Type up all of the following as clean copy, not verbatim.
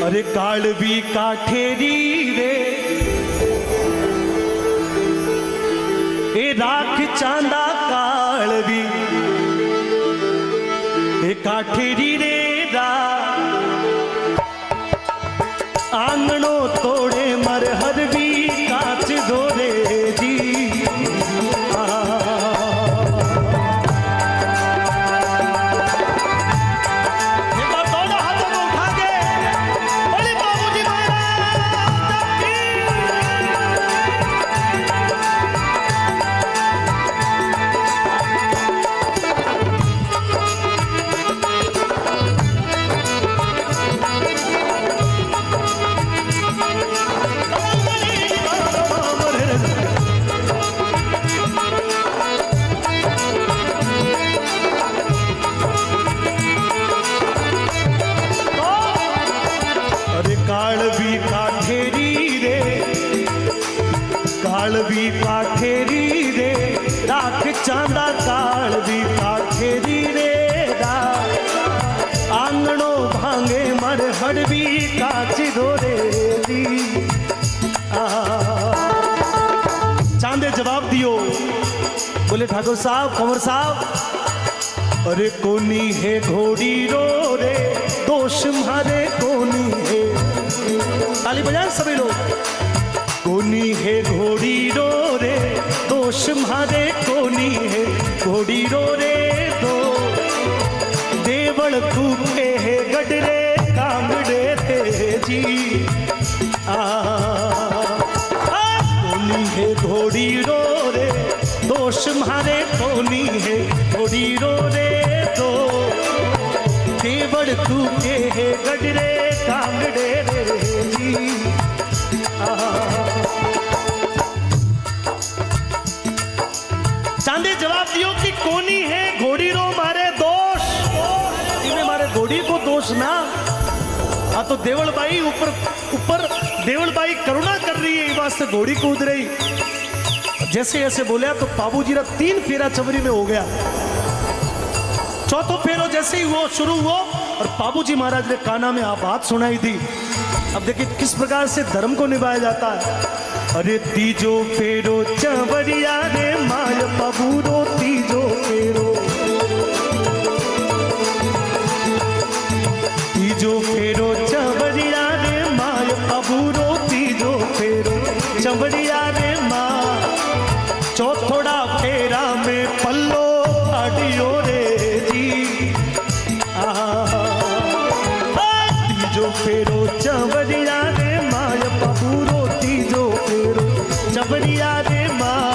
अरे कालवी काठेरी रे ए राख चांदा कालवी ए काठेरी रे रा आंगणो तोड़े मर हर भी काच धोरे जी कालवी काठेरी रे राख चांदा कालवी काठेरी रे आंगणो भांगे मर हड़वी काच धोरे दी। चांदे जवाब दियो, बोले ठाकुर साहब कंवर साहब अरे कोनी है घोड़ी रो रे दोष मारे कोनी है। ताली बजाएं सभी लोग। कोनी है घोड़ी रो रे दोष मारे कोनी है घोड़ी रो रे दो देवल तू के है गडरे कांगड़े थे जी कोनी है घोड़ी रो रे दोष मारे कोनी है घोड़ी रो रे दो देवल तू के है गडरे कांगड़े रे जी। चांदे जवाब दियो कि कोनी है घोड़ी रो मारे दोष इन्हें मारे घोड़ी को दोष ना आ तो देवल बाई ऊपर ऊपर देवल बाई करुणा कर रही है वास्ते घोड़ी कूद रही। जैसे ऐसे बोलिया तो बाबूजी रा 3 फेरा चवरी में हो गया। चौथो फेरो जैसे ही वो शुरू हुआ और बाबूजी महाराज ने काना में आप बात सुनाई थी। अब देखिए किस प्रकार से धर्म को निभाया जाता है। अरे तीजो फेरो चवरिया रे माय बाबूरो तीजो फेरो तीजो फेरो चवरिया रे माय बाबूरो तीजो फेरो चवरिया रे माँ चौथोड़ा फेरा में पल्लो आडियो रे जी तीजो फेरो चवरिया रे माय बाबूरो तीजो फेरो चवरिया रे माँ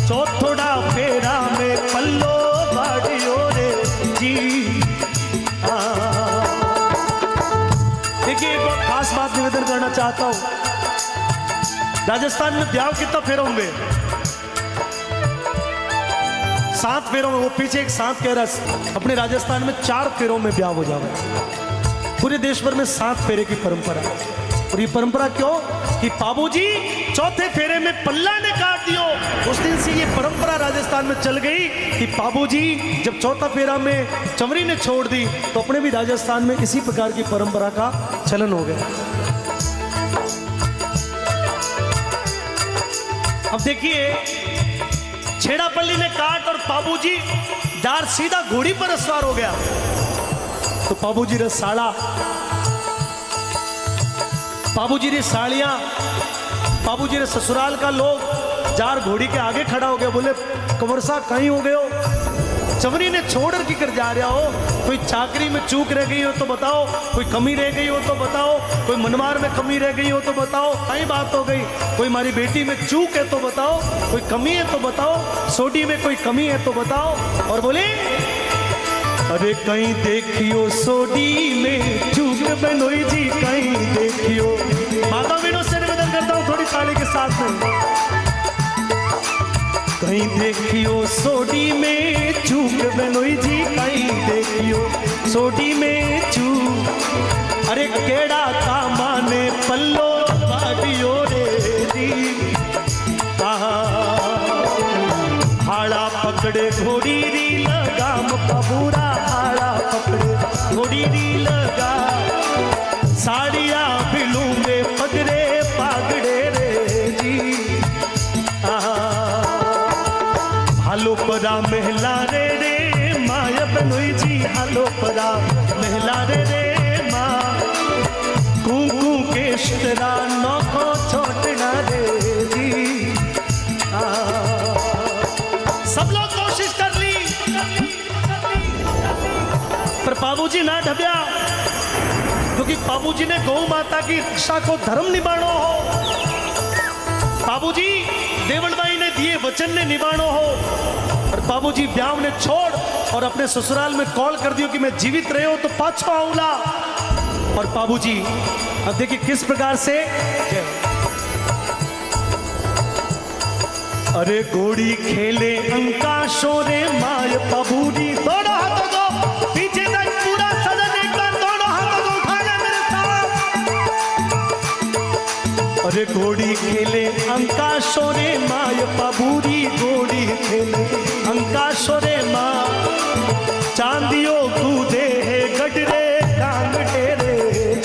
चौथोड़ा फेरा में पल्लो बाडियो रे जी। देखिए एक बहुत खास बात निवेदन करना चाहता हूं। राजस्थान में ब्याह कितना फेरों में 7 फेरों में। वो पीछे एक 7 कह रहा है। अपने राजस्थान में 4 फेरों में ब्याह हो जावे। पूरे देश भर में 7 फेरे की परंपरा है। और ये परंपरा क्यों कि बाबूजी चौथे फेरे में पल्ला ने काट दियो। उस दिन से ये परंपरा राजस्थान में चल गई कि बाबूजी जब चौथा फेरा में चमरी ने छोड़ दी तो अपने भी राजस्थान में इसी प्रकार की परंपरा का चलन हो गया। अब देखिए छेड़ापल्ली ने काट और बाबूजी दार सीधा घोड़ी पर सवार हो गया। तो बाबूजी रे साड़ा बाबूजी रे साड़ियां बाबूजी रे ससुराल का लोग जार घोड़ी के आगे खड़ा हो गया। बोले कंवर साहब कहीं हो गए हो चमरी ने छोड़ की कर जा रहा हो। कोई चाकरी में चूक रह गई हो तो बताओ, कोई कमी रह गई हो तो बताओ, कोई मनमार में कमी रह गई हो तो बताओ, कहीं बात हो गई। कोई हमारी बेटी में चूक है तो बताओ, कोई कमी है तो बताओ, सोडी में कोई कमी है तो बताओ। और बोले अरे कहीं देखियो सोडी में चूक बनोई जी कहीं देखियो। माता बहनों से निवेदन करता हूँ थोड़ी ताली के साथ में। कहीं देखियो सोडी में चूक बनोई जी कहीं देखियो सोडी में चूक। अरे केड़ा का माने पल्लो बाडियो रे दी हाड़ा पकड़े घोड़ी री लगाम बाबूरा हाड़ा पकड़े घोड़ी री लगा साड़ियां भी लूंगे पगड़े पागड़े रे जी। हालो परा महला रे रे माया बनोई जी, हालो परा महला रे रे माँ कुकू के शतरा नौको छोटना रे जी। सब लोग कोशिश कर ली पर बाबूजी ना ढब्या, क्योंकि बाबूजी ने गौ माता की रक्षा को धर्म निभानो हो, बाबूजी देवलबाई ने दिए वचन ने निभानो हो। और बाबूजी ब्याह ने छोड़ और अपने ससुराल में कॉल कर दियो कि मैं जीवित रहे हो तो पाछो आऊंगा। और बाबूजी अब देखिए किस प्रकार से, अरे घोड़ी खेले अंका शोरे माय बाबूजी, दोनों हाथों को पीछे तक पूरा सदन एक बार दोनों हाथों को उठाना मेरे साथ। अरे घोड़ी खेले अंका शोरे माय बाबूजी, घोड़ी खेले अंका शोरे माँ चांदियो कूदे है गडरे टांग टेरे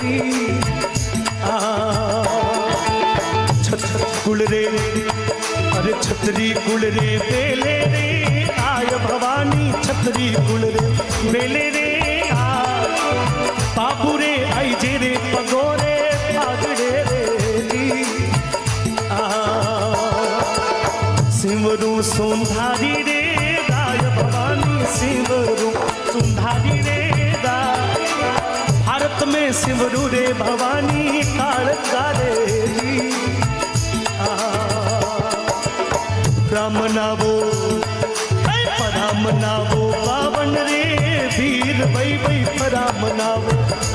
जी। छत गुड़ रे, अरे छतरी गुड़ रे बेले रे आय भवानी, छतरी गुड़ रे बेले रे आय बाबू रे आई जे रे पगोरे पागड़े रे जी। सिमरू सुंधारी रे राय भवानी, सिमरू सुंधारी रे राय, भारत में सिमरू रे भवानी कालका रे जी। राम नावो पराम नावो पावन रे वीर, बई बई पराम नावो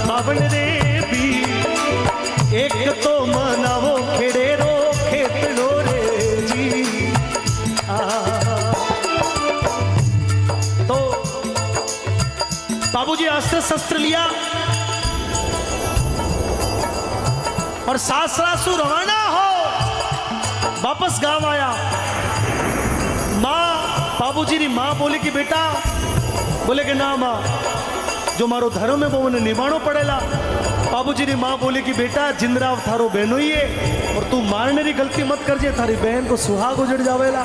पावन रे वीर, एक तो मनावो खेड़ेरो खेतड़ो रे जी। तो बाबूजी अस्त्र शस्त्र लिया और सासरासु रवाना हो वापस गांव आया। माँ बाबूजी री माँ बोली कि बेटा, बोले कि ना माँ जो मारो धर्म है वो मैंने निभानो पड़ेगा। बाबूजी री माँ बोली कि बेटा जिंदराव थारो बहनो ही है और तू मारने री गलती मत कर जे, थारी बहन को सुहाग उजड़ जावेला।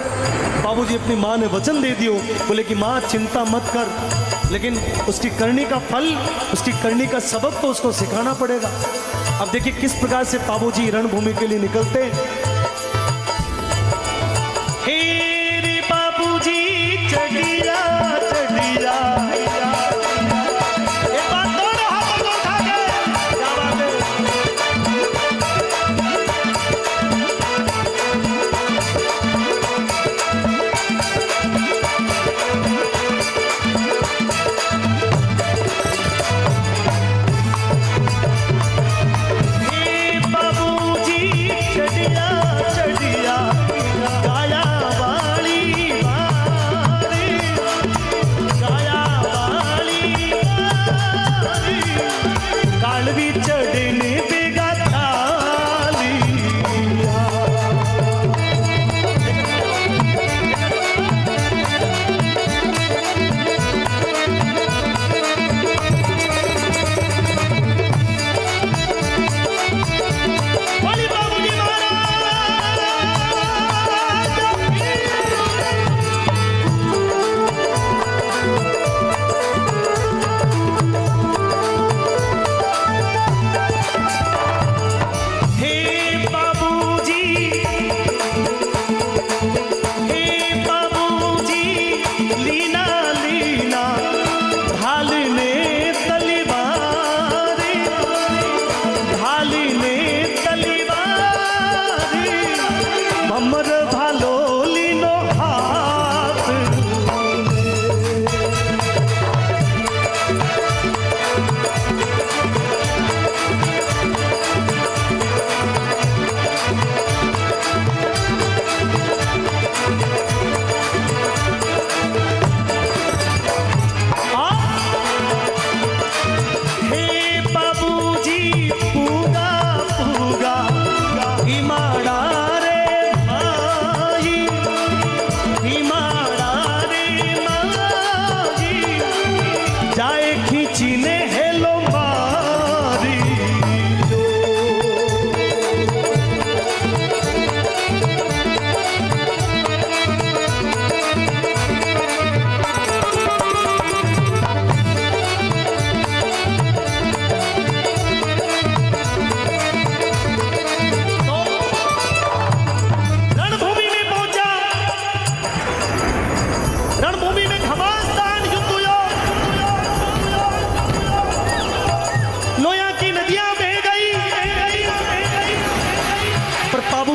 बाबूजी अपनी माँ ने वचन दे दियो, बोले कि माँ चिंता मत कर, लेकिन उसकी करनी का फल, उसकी करनी का सबक तो उसको सिखाना पड़ेगा। अब देखिए किस प्रकार से बाबूजी रणभूमि के लिए निकलते। चढ़िया चढ़िया एक बात दोनों हाथों को उठा के क्या बात है। हे बाबूजी चढ़िया चढ़िया गाया वाली कालवी चढ़ने बेगा थाली। बोली बाबूजी महाराज।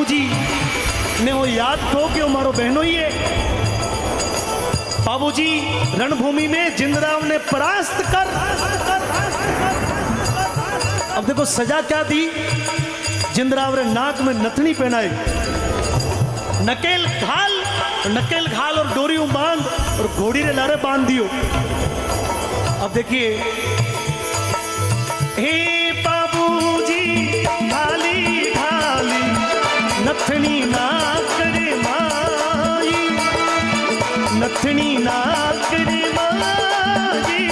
बाबूजी ने वो याद थो कि वो मारो बहनो ही है। बाबूजी रणभूमि में जिंदराव ने परास्त कर, अब देखो सजा क्या दी। जिंदराव रे नाक में नथनी पहनाई, नकेल घाल और डोरी बांध और घोड़ी रे लारे बांध दियो। अब देखिए, हे बाबूजी ढाली ढाली नथनी नाक रे माई, नथनी नाक रे माई,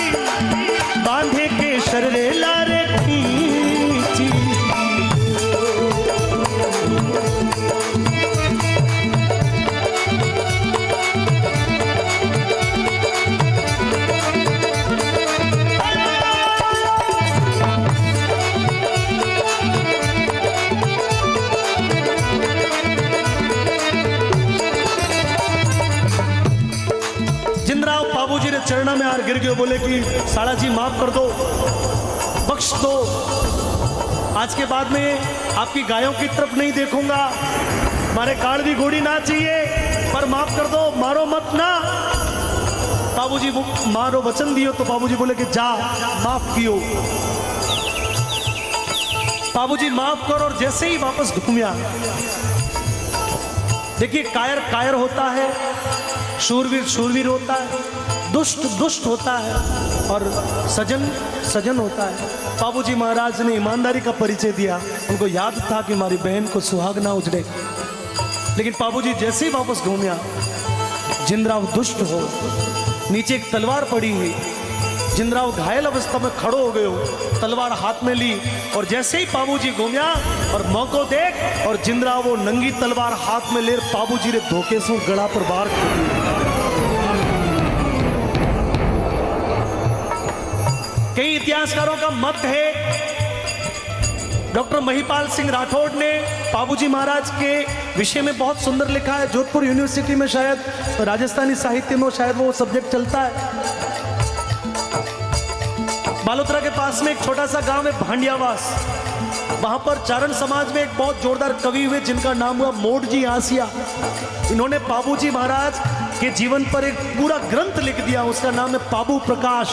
बांधे के शर्रे लारे खींची। बाबूजी ने चरणा में हार गिर गए, बोले कि साला जी माफ कर दो, बख्श दो, आज के बाद में आपकी गायों की तरफ नहीं देखूंगा, मारे कालवी घोड़ी ना चाहिए, पर माफ कर दो, मारो मत ना। बाबूजी मारो वचन दियो, तो बाबूजी बोले कि जा माफ कियो। बाबूजी माफ करो, और जैसे ही वापस घूमिया, देखिए कायर कायर होता है, शूरवीर शूरवीर होता है, दुष्ट दुष्ट होता है, और सजन सजन होता है। बाबूजी महाराज ने ईमानदारी का परिचय दिया। उनको याद था कि हमारी बहन को सुहाग ना उजड़े, लेकिन बाबूजी जैसे ही वापस घूमिया, जिंदराव दुष्ट हो, नीचे एक तलवार पड़ी हुई, जिंदराव घायल अवस्था में खड़ो हो गए हो, तलवार हाथ में ली, और जैसे ही बाबूजी घूमिया और मौको देख, और जिंदराव वो नंगी तलवार हाथ में ले बाबूजी रे धोखे से गला पर बार कर दी। कई इतिहासकारों का मत है, डॉक्टर महिपाल सिंह राठौड़ ने बाबूजी महाराज के विषय में बहुत सुंदर लिखा है। जोधपुर यूनिवर्सिटी में शायद राजस्थानी साहित्य में शायद वो सब्जेक्ट चलता है। बालोतरा के पास में एक छोटा सा गांव है भांडियावास, वहां पर चारण समाज में एक बहुत जोरदार कवि हुए जिनका नाम हुआ मोडजी आसिया। इन्होंने बाबूजी महाराज के जीवन पर एक पूरा ग्रंथ लिख दिया, उसका नाम है बाबू प्रकाश।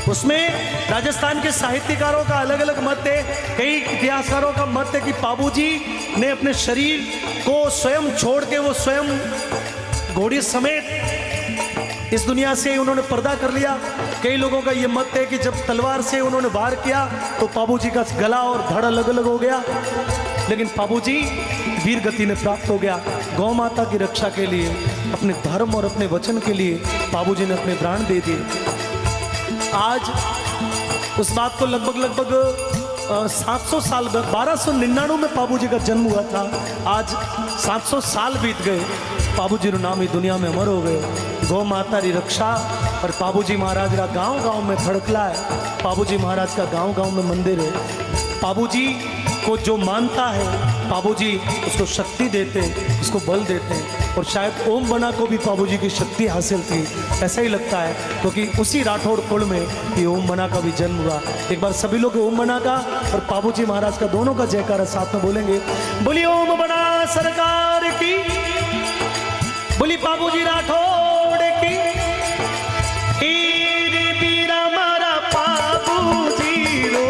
उसमें राजस्थान के साहित्यकारों का अलग अलग मत है। कई इतिहासकारों का मत है कि बाबूजी ने अपने शरीर को स्वयं छोड़ के वो स्वयं घोड़ी समेत इस दुनिया से उन्होंने पर्दा कर लिया। कई लोगों का ये मत है कि जब तलवार से उन्होंने वार किया तो बाबूजी का गला और धड़ अलग अलग हो गया, लेकिन बाबूजी वीर गति ने प्राप्त हो गया। गौ माता की रक्षा के लिए, अपने धर्म और अपने वचन के लिए बाबूजी ने अपने प्राण दे दिए। आज उस बात को लगभग 700 साल, 1299 में बाबूजी का जन्म हुआ था। आज 700 साल बीत गए, बाबूजी रो नाम ही दुनिया में अमर हो गए। गौ माता की रक्षा और बाबूजी महाराज का गांव गांव में थड़कला है। बाबूजी महाराज का गांव गांव में मंदिर है। बाबूजी को जो मानता है, बाबूजी उसको शक्ति देते हैं, उसको बल देते हैं। और शायद ओम बना को भी बाबूजी की शक्ति हासिल थी, ऐसा ही लगता है, क्योंकि उसी राठौड़ कुल में ये ओम बना का भी जन्म हुआ। एक बार सभी लोग ओम बना का और बाबूजी महाराज का दोनों का जयकारा साथ में बोलेंगे। बोली ओम बना सरकार की, बोली बाबूजी राठौड़ की। बीरा मारा बाबूजी रो,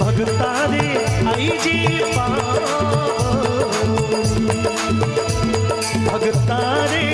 भगतारे आई जी भगतारे